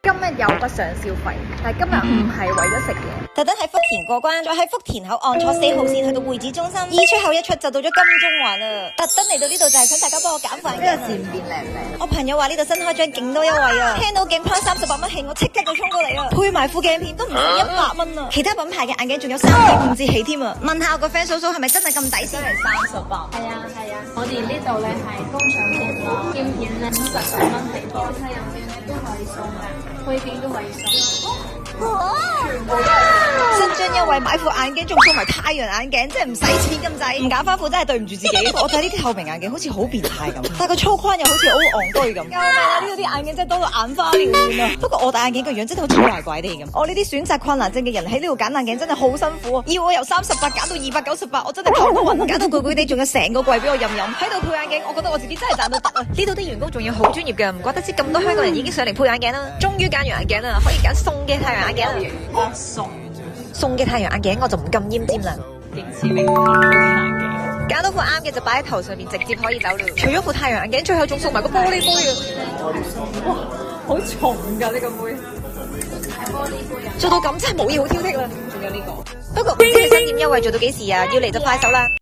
今日有筆想消費，但係今日唔係為咗食嘢，特登喺福田過關，再喺福田口岸坐4號線去到會展中心，2出口1出就到咗金鐘環啦。特登嚟到呢度就係想大家幫我揀副眼鏡。呢個前邊靚唔靚？我朋友話呢度新開張勁多優惠啊，聽到鏡框38蚊起，我即刻就衝過嚟啊！配埋副鏡片都唔使100蚊啊！其他品牌嘅眼鏡仲有35折起添啊！問下我個 friend 嫂嫂係咪真係咁抵先？真係38。係啊，我哋呢度咧係工廠店咯，鏡片咧59蚊起步，太陽鏡咧都可以送嘅，配件都可以送。新張優惠買副眼鏡仲送埋太陽眼鏡，真係唔使錢咁滯。唔揀翻副真係對唔住自己。我戴呢啲透明眼鏡好似好變態咁，但個粗框又好似好戇居咁。救命啊！呢度啲眼鏡真係多到眼花繚亂啊！不過我戴眼鏡個樣真係好似怪怪地咁。我呢啲選擇困難症嘅人喺呢度揀眼鏡真係好辛苦啊！要我由38揀到298，我真係頭都暈，揀到攰攰地，仲有成個櫃俾我任飲。喺度配眼鏡，我覺得我自己真係賺到突啊！呢度啲員工仲要好專業嘅，唔怪得知咁多香港人已經上嚟配眼鏡啦。終於揀完眼鏡啦，可以揀送嘅太陽眼鏡啦。送嘅太陽眼鏡我就唔咁奄尖啦，電視明眼鏡，揀到副啱嘅就擺喺頭上面，直接可以走啦。除咗副太陽眼鏡，最後仲送埋個玻璃杯啊！哇，好重㗎呢個杯，係玻璃杯啊！做到咁真係冇嘢好挑剔啦。仲有呢個。不過唔知佢新店優惠做到幾時啊？要嚟就快手啦！